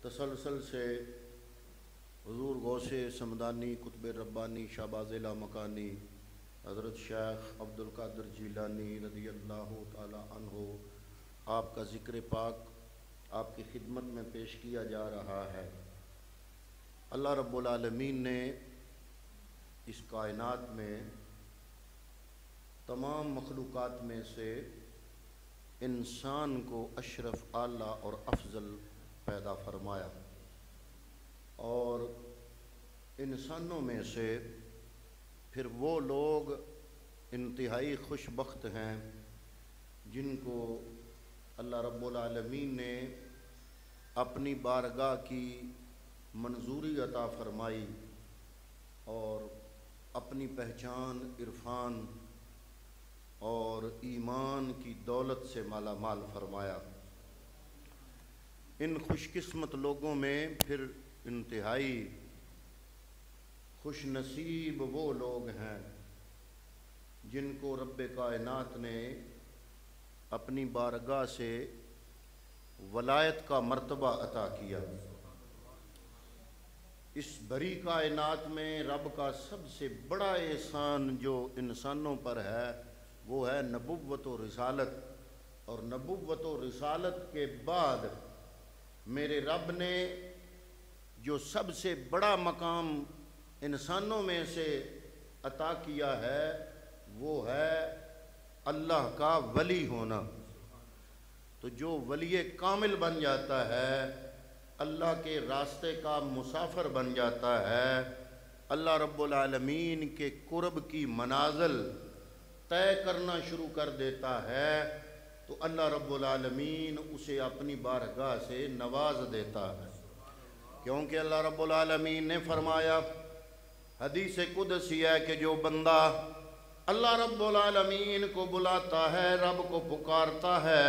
تسلسل سے حضور غوث سمدانی قطب ربانی شہباز لامکانی حضرت شیخ عبد القادر جیلانی رضی اللہ تعالی عنہ آپ کا ذکر پاک آپ کی خدمت میں پیش کیا جا رہا ہے۔ اللہ رب العالمین نے اس کائنات میں تمام مخلوقات میں سے انسان کو اشرف اعلیٰ اور افضل پیدا فرمایا، اور انسانوں میں سے پھر وہ لوگ انتہائی خوش بخت ہیں جن کو اللہ رب العالمین نے اپنی بارگاہ کی منظوری عطا فرمائی اور اپنی پہچان عرفان اور ایمان کی دولت سے مالا مال فرمایا۔ ان خوش قسمت لوگوں میں پھر انتہائی خوش نصیب وہ لوگ ہیں جن کو رب کائنات نے اپنی بارگاہ سے ولایت کا مرتبہ عطا کیا۔ اس بڑی کائنات میں رب کا سب سے بڑا احسان جو انسانوں پر ہے وہ ہے نبوت و رسالت، اور نبوت و رسالت کے بعد میرے رب نے جو سب سے بڑا مقام انسانوں میں سے عطا کیا ہے وہ ہے اللہ کا ولی ہونا۔ تو جو ولی کامل بن جاتا ہے، اللہ کے راستے کا مسافر بن جاتا ہے، اللہ رب العالمین کے قرب کی منازل طے کرنا شروع کر دیتا ہے، تو اللہ رب العالمین اسے اپنی بارگاہ سے نواز دیتا ہے، کیونکہ اللہ رب العالمین نے فرمایا، حدیث قدسی ہے کہ جو بندہ اللہ رب العالمین کو بلاتا ہے، رب کو پکارتا ہے،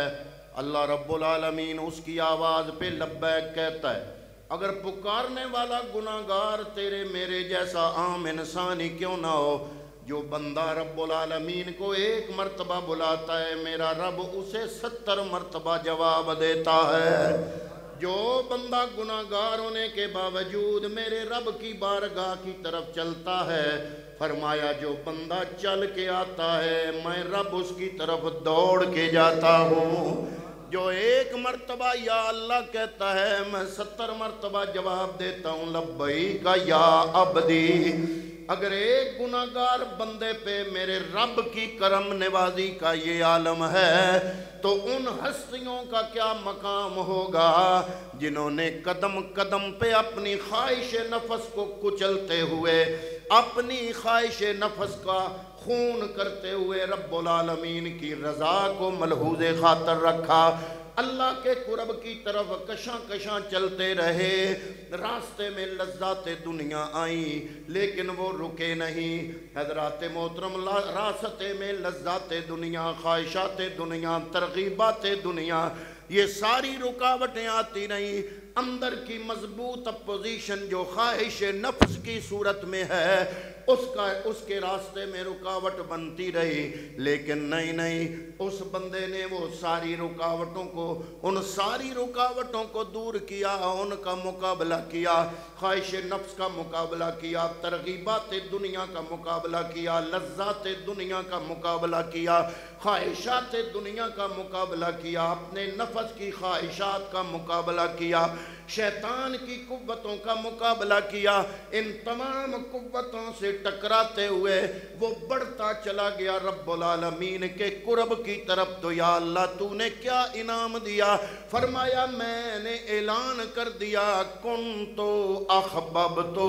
اللہ رب العالمین اس کی آواز پہ لبیک کہتا ہے۔ اگر پکارنے والا گناہگار تیرے میرے جیسا عام انسان ہی کیوں نہ ہو، جو بندہ رب العالمین کو ایک مرتبہ بلاتا ہے، میرا رب اسے 70 مرتبہ جواب دیتا ہے۔ جو بندہ گناہگار ہونے کے باوجود میرے رب کی بارگاہ کی طرف چلتا ہے، فرمایا جو بندہ چل کے آتا ہے میں رب اس کی طرف دوڑ کے جاتا ہوں۔ جو ایک مرتبہ یا اللہ کہتا ہے میں 70 مرتبہ جواب دیتا ہوں لبیک یا عبدی۔ اگر ایک گناہگار بندے پہ میرے رب کی کرم نوازی کا یہ عالم ہے تو ان ہستیوں کا کیا مقام ہوگا جنہوں نے قدم قدم پہ اپنی خواہش نفس کو کچلتے ہوئے، اپنی خواہش نفس کا خون کرتے ہوئے رب العالمین کی رضا کو ملحوظ خاطر رکھا، اللہ کے قرب کی طرف کشاں کشاں چلتے رہے۔ راستے میں لذات دنیا آئیں لیکن وہ رکے نہیں۔ حضرات محترم، راستے میں لذات دنیا، خواہشات دنیا، ترغیبات دنیا، یہ ساری رکاوٹیں آتی نہیں۔ اندر کی مضبوط اپوزیشن جو خواہش نفس کی صورت میں ہے اس کے راستے میں رکاوٹ بنتی رہی، لیکن نہیں، اس بندے نے وہ ساری رکاوٹوں کو دور کیا، ان کا مقابلہ کیا، خواہش نفس کا مقابلہ کیا، ترغیبات دنیا کا مقابلہ کیا، لذات دنیا کا مقابلہ کیا، خواہشات دنیا کا مقابلہ کیا، اپنے نفس کی خواہشات کا مقابلہ کیا، شیطان کی قوتوں کا مقابلہ کیا۔ ان تمام قوتوں سے ٹکراتے ہوئے وہ بڑھتا چلا گیا رب العالمین کے قرب کی طرف۔ تو یا اللہ تو نے کیا انعام دیا؟ فرمایا میں نے اعلان کر دیا کنتو احببتہ۔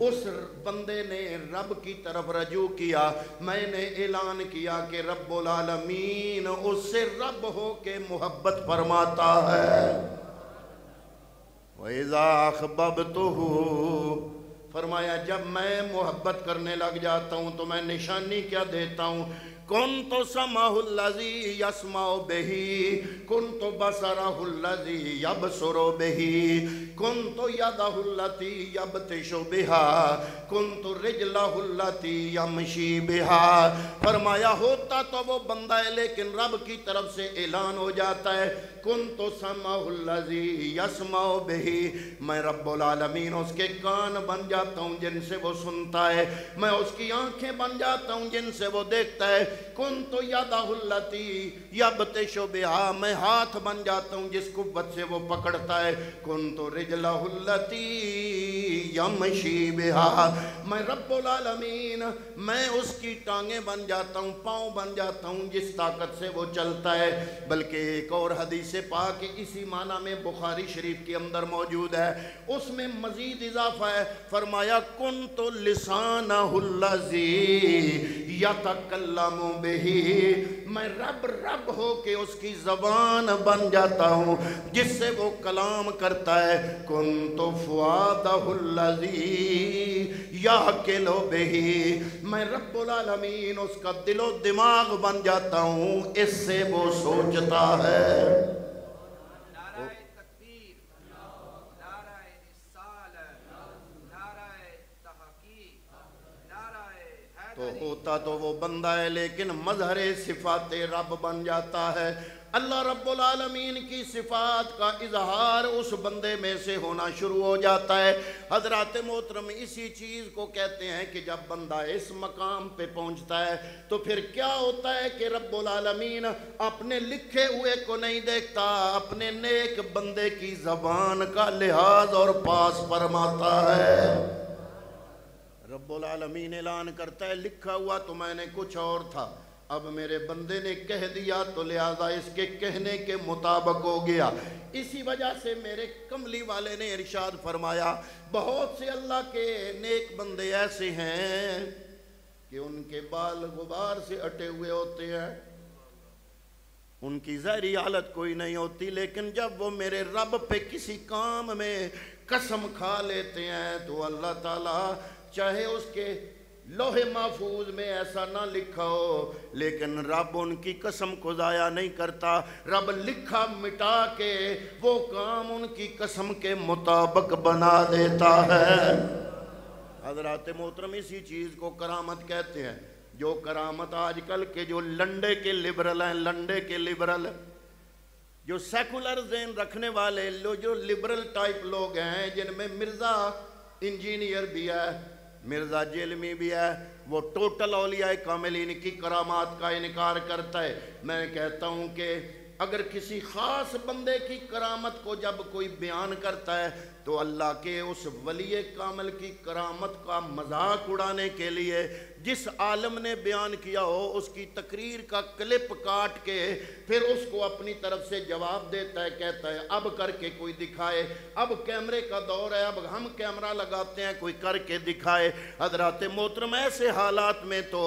اس بندے نے رب کی طرف رجوع کیا، میں نے اعلان کیا کہ رب العالمین اس سے رب ہو کے محبت فرماتا ہے۔ وَإِذَا أَحْبَبْتُهُ، فرمایا جب میں محبت کرنے لگ جاتا ہوں تو میں نشانی کیا دیتا ہوں؟ کنت سمعہ الذی یسمع بہ کنت بصرہ الذی یبصر بہ کنت یدہ التی یبطش بہا کنت رجلہ التی یمشی بہا۔ فرمایا ہوتا تو وہ بندہ ہے لیکن رب کی طرف سے اعلان ہو جاتا ہے کنت سمعہ الذی یسمع بہ، میں رب العالمین اس کے کان بن جاتا ہوں جن سے وہ سنتا ہے، میں اس کی آنکھیں بن جاتا ہوں جن سے وہ دیکھتا ہے، کنت یدہ التی یبطش بہا، میں ہاتھ بن جاتا ہوں جس قوت سے وہ پکڑتا ہے، کنت رجلہ التی یمشی بہا، میں رب العالمین میں اس کی ٹانگیں بن جاتا ہوں، پاؤں بن جاتا ہوں جس طاقت سے وہ چلتا ہے۔ بلکہ ایک اور حدیث پاک اسی معنی میں بخاری شریف کے اندر موجود ہے، اس میں مزید اضافہ ہے، فرمایا کنت لسانہ الذی یتکلم بہ، میں رب ہو کے اس کی زبان بن جاتا ہوں جس سے وہ کلام کرتا ہے، کنت فؤادہ الذی یعقل بہ، میں رب العالمین اس کا دل و دماغ بن جاتا ہوں اس سے وہ سوچتا ہے۔ تو ہوتا تو وہ بندہ ہے لیکن مظہر صفات رب بن جاتا ہے۔ اللہ رب العالمین کی صفات کا اظہار اس بندے میں سے ہونا شروع ہو جاتا ہے۔ حضرات محترم اسی چیز کو کہتے ہیں کہ جب بندہ اس مقام پہ پہنچتا ہے تو پھر کیا ہوتا ہے کہ رب العالمین اپنے لکھے ہوئے کو نہیں دیکھتا، اپنے نیک بندے کی زبان کا لحاظ اور پاس فرماتا ہے۔ رب العالمین اعلان کرتا ہے لکھا ہوا تو میں نے کچھ اور تھا، اب میرے بندے نے کہہ دیا تو لہذا اس کے کہنے کے مطابق ہو گیا۔ اسی وجہ سے میرے کملی والے نے ارشاد فرمایا بہت سے اللہ کے نیک بندے ایسے ہیں کہ ان کے بال غبار سے اٹے ہوئے ہوتے ہیں، ان کی ظاہری حالت کوئی نہیں ہوتی، لیکن جب وہ میرے رب پہ کسی کام میں قسم کھا لیتے ہیں تو اللہ تعالیٰ چاہے اس کے لوح محفوظ میں ایسا نہ لکھا ہو لیکن رب ان کی قسم کو ضائع نہیں کرتا، رب لکھا مٹا کے وہ کام ان کی قسم کے مطابق بنا دیتا ہے۔ حضرات محترم اسی چیز کو کرامت کہتے ہیں، جو کرامت آج کل کے جو لنڈے کے لبرل ہیں، لنڈے کے لبرل جو سیکولر ذہن رکھنے والے جو لبرل ٹائپ لوگ ہیں، جن میں مرزا انجینئر بھی ہے، مرزا جیلمی بھی ہے، وہ ٹوٹل اولیاء کاملین کی کرامات کا انکار کرتا ہے۔ میں کہتا ہوں کہ اگر کسی خاص بندے کی کرامت کو جب کوئی بیان کرتا ہے تو اللہ کے اس ولی کامل کی کرامت کا مذاق اڑانے کے لیے جس عالم نے بیان کیا ہو اس کی تقریر کا کلپ کاٹ کے پھر اس کو اپنی طرف سے جواب دیتا ہے، کہتا ہے اب کر کے کوئی دکھائے، اب کیمرے کا دور ہے، اب ہم کیمرہ لگاتے ہیں، کوئی کر کے دکھائے۔ حضرات محترم ایسے حالات میں تو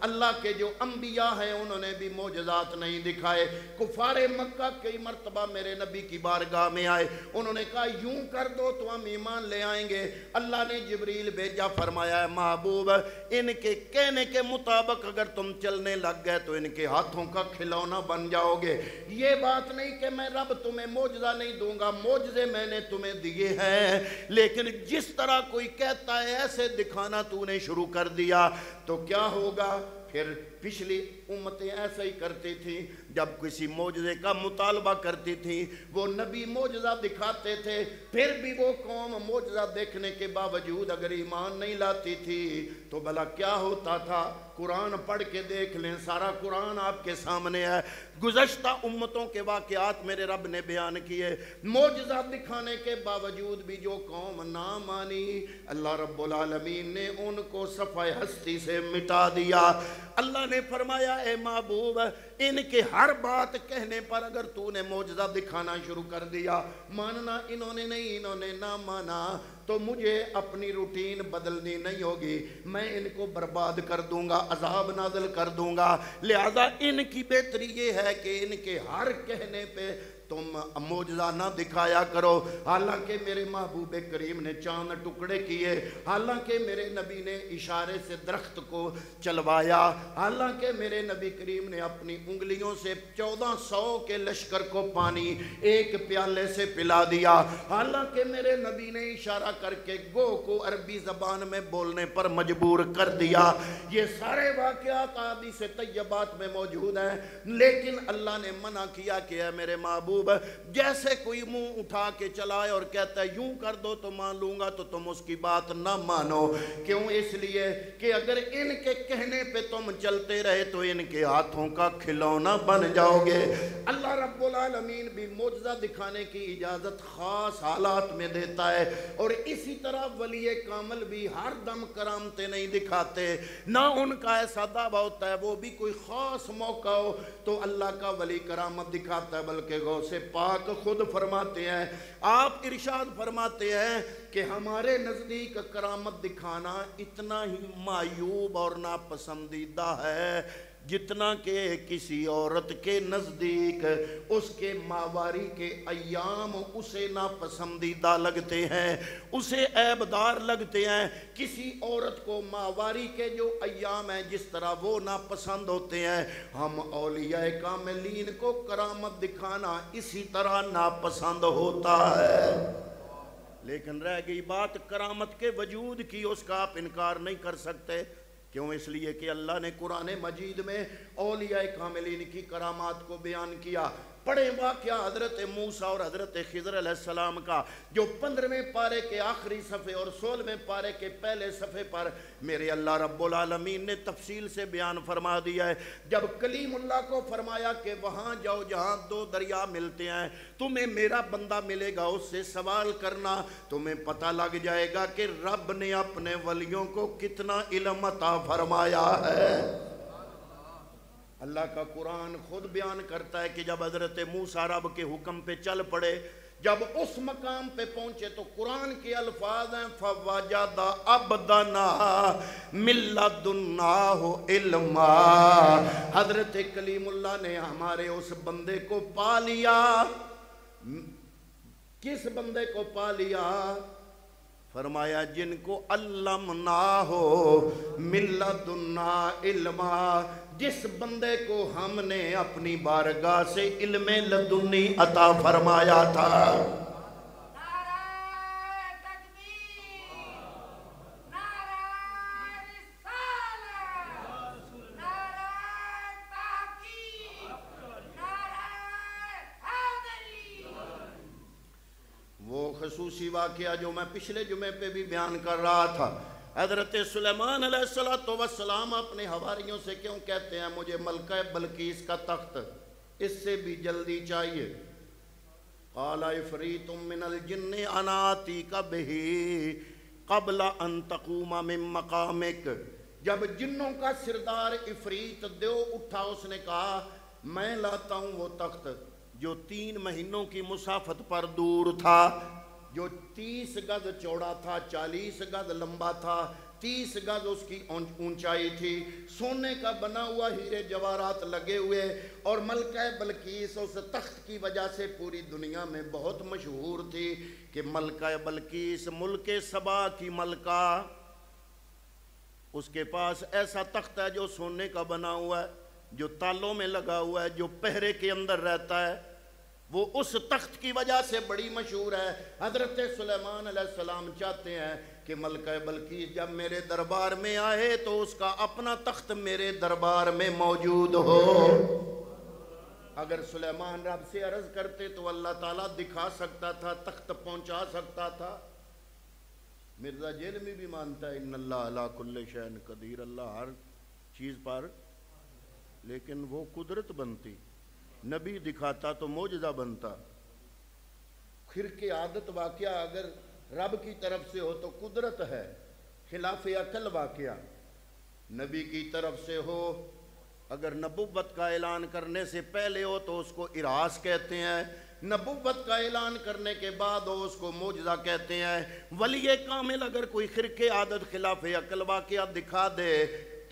اللہ کے جو انبیاء ہیں انہوں نے بھی معجزات نہیں دکھائے۔ کفار مکہ کئی مرتبہ میرے نبی کی بارگاہ میں آئے، انہوں نے کہا یوں کر دو تو ہم ایمان لے آئیں گے۔ اللہ نے جبریل بھیجا، فرمایا ہے محبوب ان کے کہنے کے مطابق اگر تم چلنے لگ گئے تو ان کے ہاتھوں کا کھلونا بن جاؤ گے۔ یہ بات نہیں کہ میں رب تمہیں معجزہ نہیں دوں گا، معجزے میں نے تمہیں دیے ہیں، لیکن جس طرح کوئی کہتا ہے ایسے دکھانا تو نے شروع کر دیا تو کیا ہوگا؟ پھر پچھلی امتیں ایسا ہی کرتی تھیں، جب کسی معجزے کا مطالبہ کرتی تھیں وہ نبی معجزہ دکھاتے تھے، پھر بھی وہ قوم معجزہ دیکھنے کے باوجود اگر ایمان نہیں لاتی تھی تو بھلا کیا ہوتا تھا؟ قرآن پڑھ کے دیکھ لیں، سارا قرآن آپ کے سامنے ہے، گزشتہ امتوں کے واقعات میرے رب نے بیان کیے، معجزہ دکھانے کے باوجود بھی جو قوم نہ مانی اللہ رب العالمین نے ان کو صفحہ ہستی سے مٹا دیا۔ اللہ نے فرمایا اے محبوب ان کے ہر بات کہنے پر اگر تو نے معجزہ دکھانا شروع کر دیا، ماننا انہوں نے نہیں، انہوں نے نہ مانا تو مجھے اپنی روٹین بدلنی نہیں ہوگی، میں ان کو برباد کر دوں گا، عذاب نازل کر دوں گا۔ لہذا ان کی بہتری یہ ہے کہ ان کے ہر کہنے پہ تم معجزہ نہ دکھایا کرو، حالانکہ میرے محبوب کریم نے چاند ٹکڑے کیے، حالانکہ میرے نبی نے اشارے سے درخت کو چلوایا، حالانکہ میرے نبی کریم نے اپنی انگلیوں سے 1400 کے لشکر کو پانی ایک پیالے سے پلا دیا، حالانکہ میرے نبی نے اشارہ کر کے گو کو عربی زبان میں بولنے پر مجبور کر دیا۔ یہ سارے واقعات احادیث طیبات میں موجود ہیں، لیکن اللہ نے منع کیا کہ اے میرے محبوب، جیسے کوئی منہ اٹھا کے چلائے اور کہتا ہے یوں کر دو تو مان لوں گا، تو تم اس کی بات نہ مانو۔ کیوں؟ اس لیے کہ اگر ان کے کہنے پہ تم چلتے رہے تو ان کے ہاتھوں کا کھلونا بن جاؤ گے۔ اللہ رب العالمین بھی معجزہ دکھانے کی اجازت خاص حالات میں دیتا ہے، اور اسی طرح ولی کامل بھی ہر دم کرامتیں نہیں دکھاتے، نہ ان کا ایسا دعویٰ ہوتا ہے وہ بھی کوئی خاص موقع ہو تو اللہ کا ولی کرامت دکھاتا ہے، بلکہ غوث پاک خود فرماتے ہیں، آپ ارشاد فرماتے ہیں کہ ہمارے نزدیک کرامت دکھانا اتنا ہی معیوب اور ناپسندیدہ ہے جتنا کہ کسی عورت کے نزدیک اس کے ماواری کے ایام اسے ناپسندیدہ لگتے ہیں، اسے عیبدار لگتے ہیں۔ کسی عورت کو ماواری کے جو ایام ہیں جس طرح وہ ناپسند ہوتے ہیں، ہم اولیاء کاملین کو کرامت دکھانا اسی طرح ناپسند ہوتا ہے۔ لیکن رہ گئی بات کرامت کے وجود کی، اس کا آپ انکار نہیں کر سکتے۔ کیوں؟ اس لیے کہ اللہ نے قرآن مجید میں اولیاء کاملین کی کرامات کو بیان کیا۔ پڑھیں واقعہ حضرت موسیٰ اور حضرت خضر علیہ السلام کا، جو 15ویں پارے کے آخری صفحے اور 16ویں پارے کے پہلے صفحے پر میرے اللہ رب العالمین نے تفصیل سے بیان فرما دیا ہے۔ جب کلیم اللہ کو فرمایا کہ وہاں جاؤ جہاں 2 دریا ملتے ہیں، تمہیں میرا بندہ ملے گا، اس سے سوال کرنا، تمہیں پتہ لگ جائے گا کہ رب نے اپنے ولیوں کو کتنا علم عطا فرمایا ہے۔ اللہ کا قرآن خود بیان کرتا ہے کہ جب حضرت موسیٰ رب کے حکم پہ چل پڑے، جب اس مقام پہ پہنچے تو قرآن کے الفاظ ہیں فَوَجَدَ عَبْدَنَا مِن لَّدُنَّا عِلْمًا، حضرت کلیم اللہ نے ہمارے اس بندے کو پا لیا۔ کس بندے کو پا لیا؟ فرمایا جن کو علمناہ من لدنا علما، جس بندے کو ہم نے اپنی بارگاہ سے علم لدنی عطا فرمایا تھا۔ وہ خصوصی واقعہ جو میں پچھلے جمعے پہ بھی بیان کر رہا تھا، حضرت سلیمان علیہ السلام اپنے حواریوں سے کیوں کہتے ہیں مجھے ملکہ بلقیس کا تخت اس سے بھی جلدی چاہیے؟ قال عفریت من الجن انا آتیک بہ قبل ان تقوم من مقامک، جب جنوں کا سردار عفریت دیو اٹھا اس نے کہا میں لاتا ہوں وہ تخت جو 3 مہینوں کی مسافت پر دور تھا، جو 30 گز چوڑا تھا، 40 گز لمبا تھا، 30 گز اس کی اونچائی تھی، سونے کا بنا ہوا، ہیرے جواہرات لگے ہوئے، اور ملکہ بلقیس اس تخت کی وجہ سے پوری دنیا میں بہت مشہور تھی کہ ملکہ بلقیس ملک سبا کی ملکہ، اس کے پاس ایسا تخت ہے جو سونے کا بنا ہوا ہے، جو تالوں میں لگا ہوا ہے، جو پہرے کے اندر رہتا ہے، وہ اس تخت کی وجہ سے بڑی مشہور ہے۔ حضرت سلیمان علیہ السلام چاہتے ہیں کہ ملکہ بلقیس جب میرے دربار میں آئے تو اس کا اپنا تخت میرے دربار میں موجود ہو۔ اگر سلیمان رب سے عرض کرتے تو اللہ تعالیٰ دکھا سکتا تھا، تخت پہنچا سکتا تھا۔ مرزا جیلمی بھی مانتا ہے ان اللہ علی کل شیء قدیر، اللہ ہر چیز پر، لیکن وہ قدرت بنتی، نبی دکھاتا تو معجزہ بنتا۔ خرق عادت واقعہ اگر رب کی طرف سے ہو تو قدرت ہے، خلاف عقل واقعہ نبی کی طرف سے ہو، اگر نبوت کا اعلان کرنے سے پہلے ہو تو اس کو اراس کہتے ہیں، نبوت کا اعلان کرنے کے بعد ہو اس کو معجزہ کہتے ہیں۔ ولی کامل اگر کوئی خرق عادت خلاف عقل واقعہ دکھا دے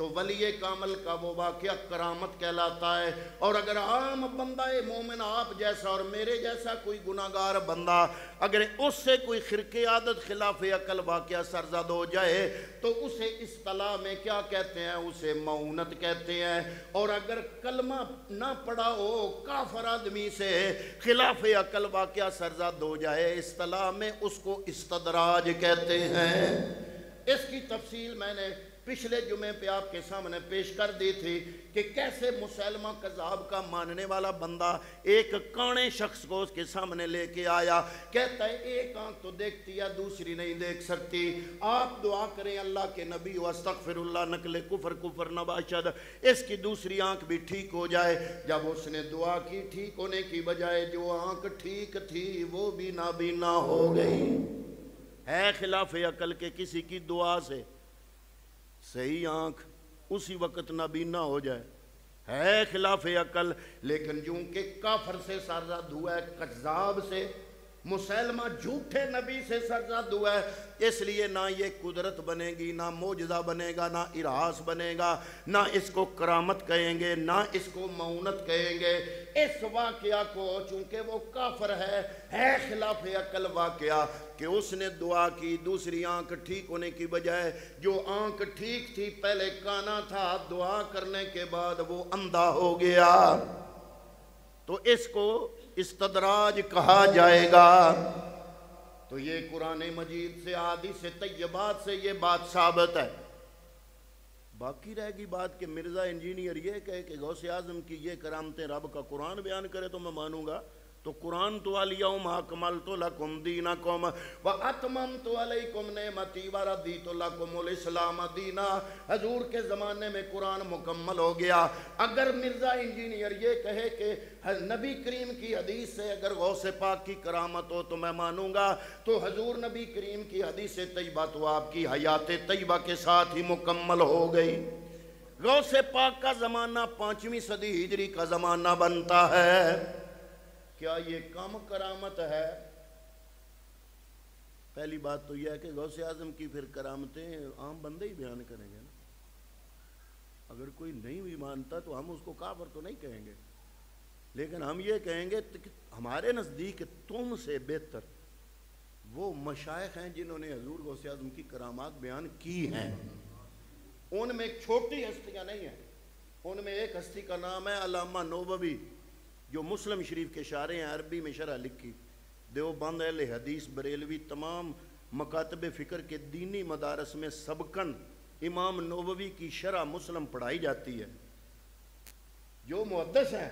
تو ولی کامل کا وہ واقعہ کرامت کہلاتا ہے۔ اور اگر عام بندہ مومن آپ جیسا اور میرے جیسا کوئی گناہگار بندہ اگر اس سے کوئی خرق عادت خلاف عقل واقعہ سرزد ہو جائے تو اسے اصطلاح میں کیا کہتے ہیں؟ اسے معونت کہتے ہیں۔ اور اگر کلمہ نہ پڑھا ہو کافر آدمی سے خلاف عقل واقعہ سرزد ہو جائے اصطلاح میں اس کو استدراج کہتے ہیں۔ اس کی تفصیل میں نے پچھلے جمعے پہ آپ کے سامنے پیش کر دی تھی کہ کیسے مسلمہ کذاب کا ماننے والا بندہ ایک کانے شخص کو اس کے سامنے لے کے آیا، کہتا ہے ایک آنکھ تو دیکھتی ہے دوسری نہیں دیکھ سکتی، آپ دعا کریں اللہ کے نبی واستغفر اللہ نقل کفر کفر نباشد اس کی دوسری آنکھ بھی ٹھیک ہو جائے۔ جب اس نے دعا کی ٹھیک ہونے کی بجائے جو آنکھ ٹھیک تھی وہ بھی نابینا ہو گئی۔ ہے خلاف عقل کے کسی کی دعا سے صحیح آنکھ اسی وقت نابینا ہو جائے، ہے خلاف عقل، لیکن چونکہ کافر سے سرزد ہوا ہے، کذاب سے، مسلمہ جھوٹے نبی سے سرزد ہوا ہے، اس لیے نہ یہ قدرت بنے گی، نہ معجزہ بنے گا، نہ اراس بنے گا، نہ اس کو کرامت کہیں گے، نہ اس کو معونت کہیں گے۔ اس واقعہ کو چونکہ وہ کافر ہے خلاف عقل واقعہ کہ اس نے دعا کی دوسری آنکھ ٹھیک ہونے کی بجائے جو آنکھ ٹھیک تھی پہلے کانا تھا، دعا کرنے کے بعد وہ اندھا ہو گیا، تو اس کو استدراج کہا جائے گا۔ تو یہ قرآن مجید سے احادیث طیبات سے یہ بات ثابت ہے۔ باقی رہ گی بات کہ مرزا انجینئر یہ کہے کہ غوث اعظم کی یہ کرامتیں رب کا قرآن بیان کرے تو میں مانوں گا، تو قرآن تو الیوم اکملت لکم دینکم واتممت علیکم نعمتی وردیت لکم الاسلام دینا، حضور کے زمانے میں قرآن مکمل ہو گیا۔ اگر مرزا انجینئر یہ کہے کہ نبی کریم کی حدیث سے اگر غوث پاک کی کرامت ہو تو میں مانوں گا، تو حضور نبی کریم کی حدیث طیبہ تو آپ کی حیات طیبہ کے ساتھ ہی مکمل ہو گئی۔ غوث پاک کا زمانہ 5ویں صدی ہجری کا زمانہ بنتا ہے، کیا یہ کم کرامت ہے؟ پہلی بات تو یہ ہے کہ غوث اعظم کی پھر کرامتیں عام بندے ہی بیان کریں گے نا، اگر کوئی نہیں بھی مانتا تو ہم اس کو کافر تو نہیں کہیں گے، لیکن ہم یہ کہیں گے کہ ہمارے نزدیک تم سے بہتر وہ مشائخ ہیں جنہوں نے حضور غوث اعظم کی کرامات بیان کی ہیں۔ ان میں چھوٹی ہستیاں نہیں ہیں، ان میں ایک ہستی کا نام ہے علامہ نووی جو مسلم شریف کے شارح ہیں، عربی میں شرح لکھی، دیوبند اہل حدیث بریلوی تمام مکاتب فکر کے دینی مدارس میں سبقاً امام نووی کی شرح مسلم پڑھائی جاتی ہے۔ جو محدث ہیں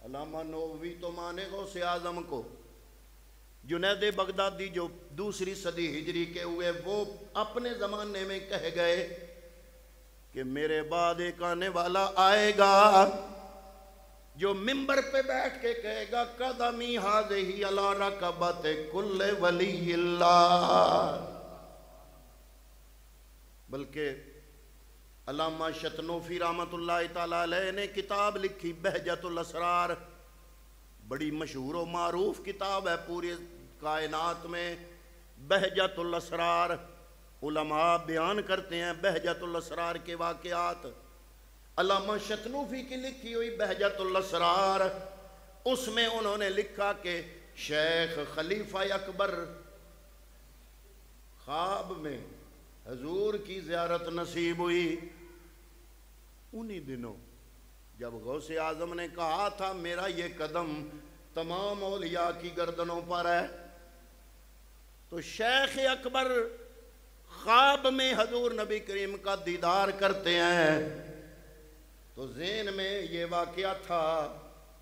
علامہ نووی تو مانے غوث اعظم کو، جنید بغدادی جو 2 صدی ہجری کے ہوئے وہ اپنے زمانے میں کہہ گئے کہ میرے بعد ایک آنے والا آئے گا جو ممبر پہ بیٹھ کے کہے گا قدمی ہذہ علی رکبت کل ولی اللہ۔ بلکہ علامہ شتنوفی رحمۃ اللہ تعالیٰ علیہ نے کتاب لکھی بہجت الاسرار، بڑی مشہور و معروف کتاب ہے پوری کائنات میں، بہجت الاسرار۔ علماء بیان کرتے ہیں بہجت الاسرار کے واقعات۔ علامہ شتنوفی کی لکھی ہوئی بہجت الاسرار، اس میں انہوں نے لکھا کہ شیخ خلیفہ اکبر خواب میں حضور کی زیارت نصیب ہوئی۔ انہی دنوں جب غوث اعظم نے کہا تھا میرا یہ قدم تمام اولیاء کی گردنوں پر ہے، تو شیخ اکبر خواب میں حضور نبی کریم کا دیدار کرتے ہیں، تو ذہن میں یہ واقعہ تھا،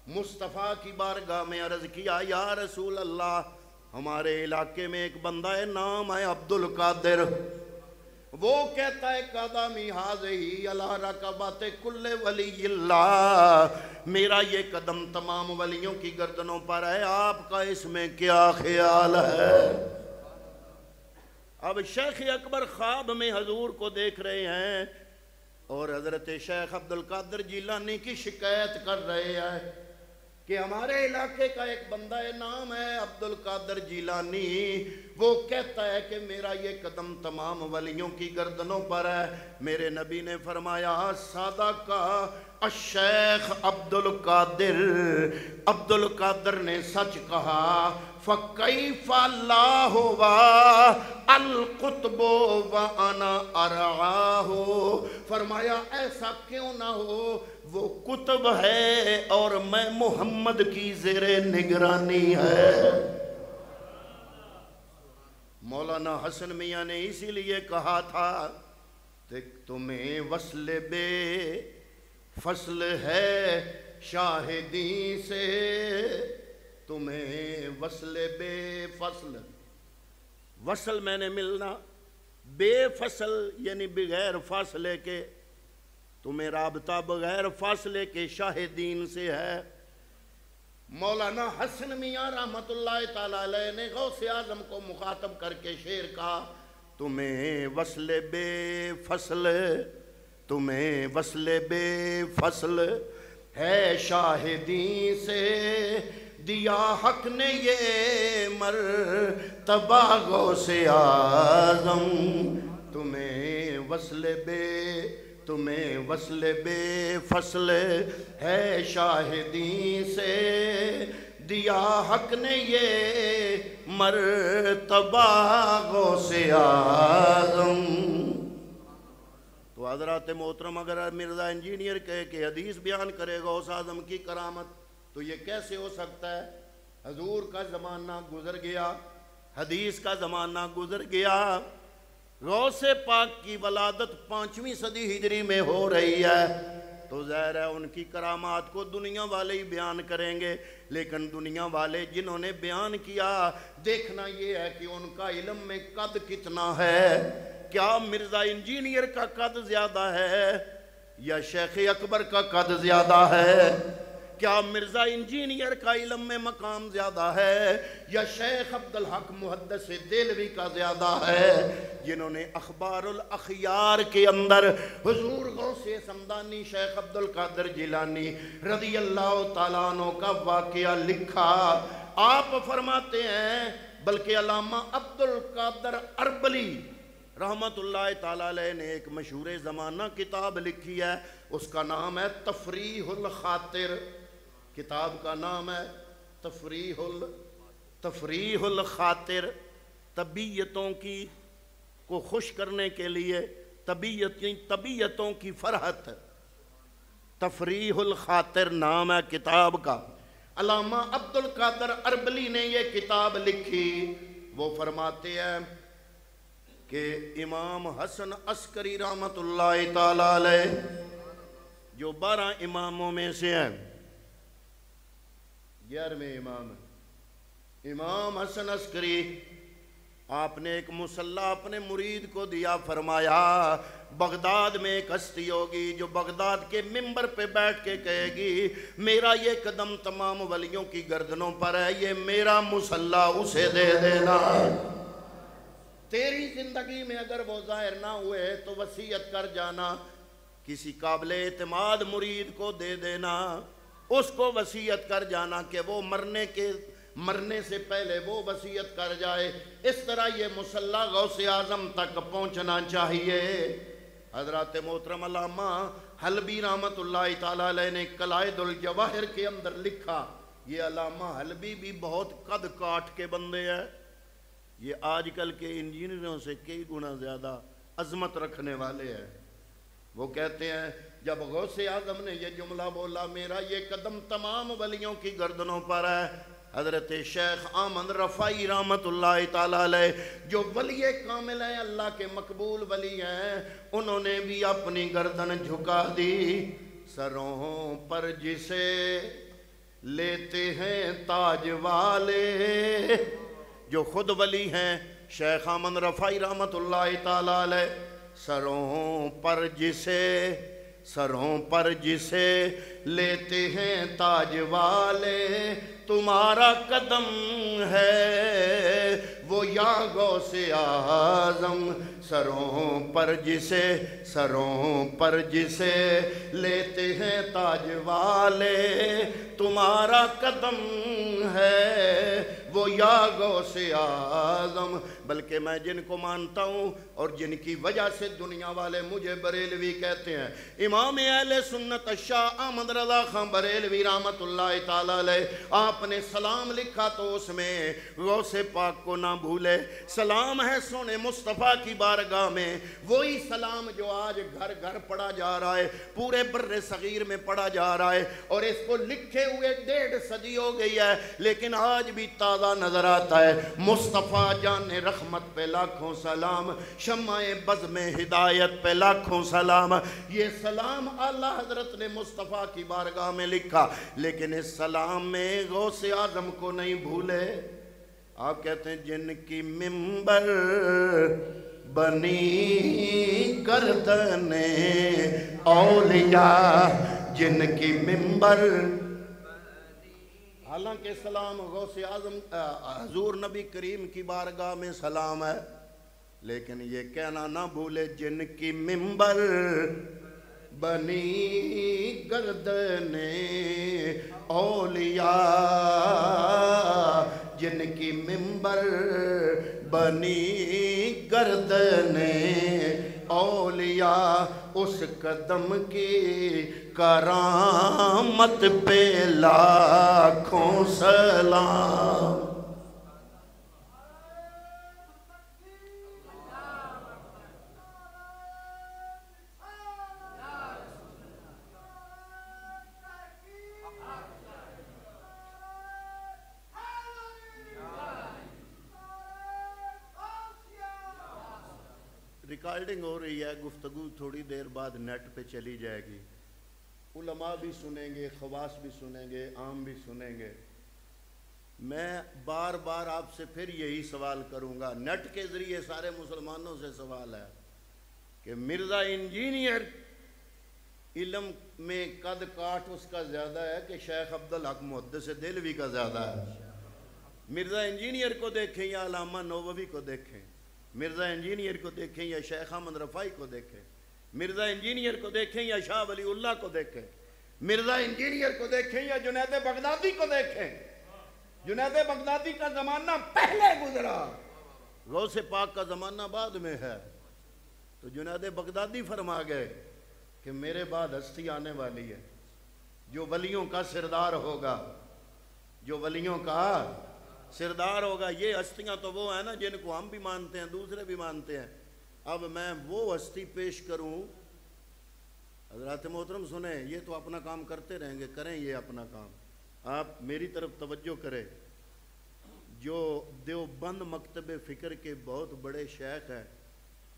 مصطفیٰ کی بارگاہ میں عرض کیا یا رسول اللہ ہمارے علاقے میں ایک بندہ ہے نام ہے عبد القادر، وہ کہتا ہے قدمی ہذہ علی رکبت کل ولی اللہ، میرا یہ قدم تمام ولیوں کی گردنوں پر ہے، آپ کا اس میں کیا خیال ہے؟ اب شیخ اکبر خواب میں حضور کو دیکھ رہے ہیں اور حضرت شیخ عبد القادر جیلانی کی شکایت کر رہے ہیں کہ ہمارے علاقے کا ایک بندہ ہے، نام ہے عبد القادر جیلانی، وہ کہتا ہے کہ میرا یہ قدم تمام ولیوں کی گردنوں پر ہے۔ میرے نبی نے فرمایا سادہ کا الشیخ عبد القادر، عبد القادر نے سچ کہا، فَكَيْفَ اللَّهُ وَالْقُطْبُ وَأَنَا أَرْعَاهُ، فرمایا ایسا کیوں نہ ہو، وہ قطب ہے اور میں محمد کی زیر نگرانی ہے۔ مولانا حسن میاں نے اسی لیے کہا تھا کہ تمہیں وصل بے فصل ہے شاہدی سے، تمہیں وصل بے فصل، وصل میں نے ملنا، بے فصل یعنی بغیر فاصلے کے، تمہیں رابطہ بغیر فاصلے کے شاہدین سے ہے۔ مولانا حسن میاں رحمت اللہ تعالی علیہ نے غوث اعظم کو مخاطب کر کے شعر کہا، تمہیں وصل بے فصل، تمہیں وصل بے فصل ہے شاہدین سے، دیا حق نے یہ مرتبہ غوث اعظم، تمہیں وصل بے فصل ہے شاہدین سے، دیا حق نے یہ مرتبہ غوث اعظم۔ تو حضرات محترم اگر مرزا انجینئر کہے کہ حدیث بیان کرے غوث اعظم کی کرامت، تو یہ کیسے ہو سکتا ہے؟ حضور کا زمانہ گزر گیا، حدیث کا زمانہ گزر گیا، غوث پاک کی ولادت 5ویں صدی ہجری میں ہو رہی ہے، تو ظاہر ہے ان کی کرامات کو دنیا والے ہی بیان کریں گے، لیکن دنیا والے جنہوں نے بیان کیا، دیکھنا یہ ہے کہ ان کا علم میں قد کتنا ہے۔ کیا مرزا انجینئر کا قد زیادہ ہے یا شیخ اکبر کا قد زیادہ ہے؟ کیا مرزا انجینئر کا علم میں مقام زیادہ ہے یا شیخ عبدالحق محدث دہلوی کا زیادہ ہے، جنہوں نے اخبار الاخیار کے اندر حضور غوث سمدانی شیخ عبد القادر جیلانی رضی اللہ تعالیٰ عنہ کا واقعہ لکھا؟ آپ فرماتے ہیں بلکہ علامہ عبد القادر اربلی رحمت اللہ تعالیٰ علیہ نے ایک مشہور زمانہ کتاب لکھی ہے، اس کا نام ہے تفریح الخاطر، کتاب کا نام ہے تفریح الخاطر، طبیعتوں کی کو خوش کرنے کے لیے، طبیعتوں کی فرحت، تفریح الخاطر نام ہے کتاب کا۔ علامہ عبد القادر اربلی نے یہ کتاب لکھی، وہ فرماتے ہیں کہ امام حسن عسکری رحمت اللہ تعالیٰ علیہ جو 12 اماموں میں سے ہیں، 11ویں امام ہے امام حسن عسکری، آپ نے ایک مصلی اپنے مرید کو دیا، فرمایا بغداد میں ایک ہستی ہوگی جو بغداد کے منبر پہ بیٹھ کے کہے گی میرا یہ قدم تمام ولیوں کی گردنوں پر ہے، یہ میرا مصلی اسے دے دینا۔ تیری زندگی میں اگر وہ ظاہر نہ ہوئے تو وصیت کر جانا، کسی قابل اعتماد مرید کو دے دینا، اس کو وصیت کر جانا کہ وہ مرنے سے پہلے وہ وصیت کر جائے۔ اس طرح یہ مصلی غوث اعظم تک پہنچنا چاہیے۔ حضرات محترم علامہ حلبی رحمت اللہ تعالیٰ علیہ نے قلائد الجواہر کے اندر لکھا، یہ علامہ حلبی بھی بہت قد کاٹ کے بندے ہیں، یہ آج کل کے انجینئروں سے کئی گنا زیادہ عظمت رکھنے والے ہیں۔ وہ کہتے ہیں جب غوث اعظم نے یہ جملہ بولا میرا یہ قدم تمام ولیوں کی گردنوں پر ہے، حضرت شیخ احمد رفاعی رحمت اللہ تعالیٰ علیہ جو ولی کامل ہیں، اللہ کے مقبول ولی ہیں، انہوں نے بھی اپنی گردن جھکا دی۔ سروں پر جسے لیتے ہیں تاج والے، جو خود ولی ہیں شیخ احمد رفاعی رحمت اللہ تعالیٰ علیہ، سروں پر جسے لیتے ہیں تاج والے، تمہارا قدم ہے وہ یا غوث اعظم، سروں پر جسے لیتے ہیں تاج والے، تمہارا قدم ہے وہ یا غوث اعظم۔ بلکہ میں جن کو مانتا ہوں اور جن کی وجہ سے دنیا والے مجھے بریلوی کہتے ہیں، امام اہل سنت شاہ احمد رضا خان بریلوی رحمت اللہ تعالی علیہ، آپ نے سلام لکھا تو اس میں غوث پاک کو نہ بھولے۔ سلام ہے سونے مصطفیٰ کی بارگاہ میں، وہی سلام جو آج گھر گھر پڑھا جا رہا ہے، پورے بر صغیر میں پڑھا جا رہا ہے، اور اس کو لکھے ہوئے 1.5 صدی ہو گئی ہے، لیکن آج بھی تازہ نظر آتا ہے۔ مصطفیٰ جان رحمت پہ لاکھوں سلام، شمع بزم ہدایت پہ لاکھوں سلام۔ یہ سلام اعلیٰ حضرت نے مصطفیٰ کی بارگاہ میں لکھا، لیکن اس سلام میں غوث اعظم کو نہیں بھولے۔ آپ کہتے ہیں جن کی منبر بنی گردن اولیاء، جن کی منبر، حالانکہ سلام غوث اعظم حضور نبی کریم کی بارگاہ میں سلام ہے، لیکن یہ کہنا نہ بھولے جن کی منبر بنی گردن اولیاء، جن کی منبر بنی گردن اولیاء، اس قدم کی کرامت پہ لاکھوں سلام۔ ریکارڈنگ ہو رہی ہے، گفتگو تھوڑی دیر بعد نیٹ پہ چلی جائے گی، علماء بھی سنیں گے، خواص بھی سنیں گے، عام بھی سنیں گے۔ میں بار بار آپ سے پھر یہی سوال کروں گا، نیٹ کے ذریعے سارے مسلمانوں سے سوال ہے کہ مرزا انجینئر علم میں قد کاٹ اس کا زیادہ ہے کہ شیخ عبدالحق محدث دہلوی کا زیادہ ہے؟ مرزا انجینئر کو دیکھیں یا علامہ نووی کو دیکھیں، مرزا انجینئر کو دیکھیں یا شیخ احمد رفاعی کو دیکھیں، مرزا انجینئر کو دیکھیں یا شاہ ولی اللہ کو دیکھیں، مرزا انجینئر کو دیکھیں یا جنید بغدادی کو دیکھیں۔ جنید بغدادی کا زمانہ پہلے گزرا، غوث پاک کا زمانہ بعد میں ہے، تو جنید بغدادی فرما گئے کہ میرے بعد ہستی آنے والی ہے جو ولیوں کا سردار ہوگا، جو ولیوں کا سردار ہوگا۔ یہ ہستیاں تو وہ ہیں نا جن کو ہم بھی مانتے ہیں، دوسرے بھی مانتے ہیں۔ اب میں وہ ہستی پیش کروں، حضرات محترم سنیں، یہ تو اپنا کام کرتے رہیں گے، کریں یہ اپنا کام، آپ میری طرف توجہ کریں۔ جو دیوبند مکتب فکر کے بہت بڑے شیخ ہیں،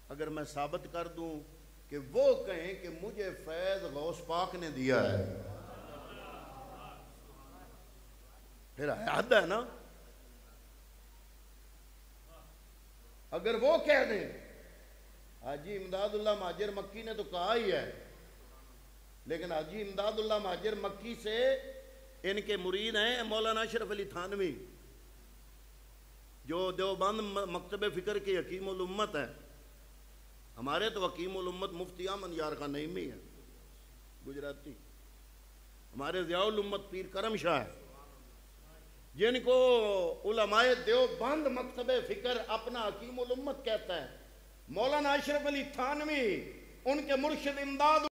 اگر میں ثابت کر دوں کہ وہ کہیں کہ مجھے فیض غوث پاک نے دیا ہے، پھر حد ہے نا۔ اگر وہ کہہ دیں، حاجی امداد اللہ مہاجر مکی نے تو کہا ہی ہے، لیکن حاجی امداد اللہ مہاجر مکی سے ان کے مرید ہیں مولانا اشرف علی تھانوی، جو دیوبند مکتب فکر کے حکیم الامت ہیں۔ ہمارے تو حکیم الامت مفتی احمد یار خان نعیمی ہے گجراتی، ہمارے ضیاء الامت پیر کرم شاہ ہے، جن کو علماء دیوبند مکتب فکر اپنا حکیم الامت کہتا ہے۔ مولانا اشرف علی تھانوی ان کے مرشد امداد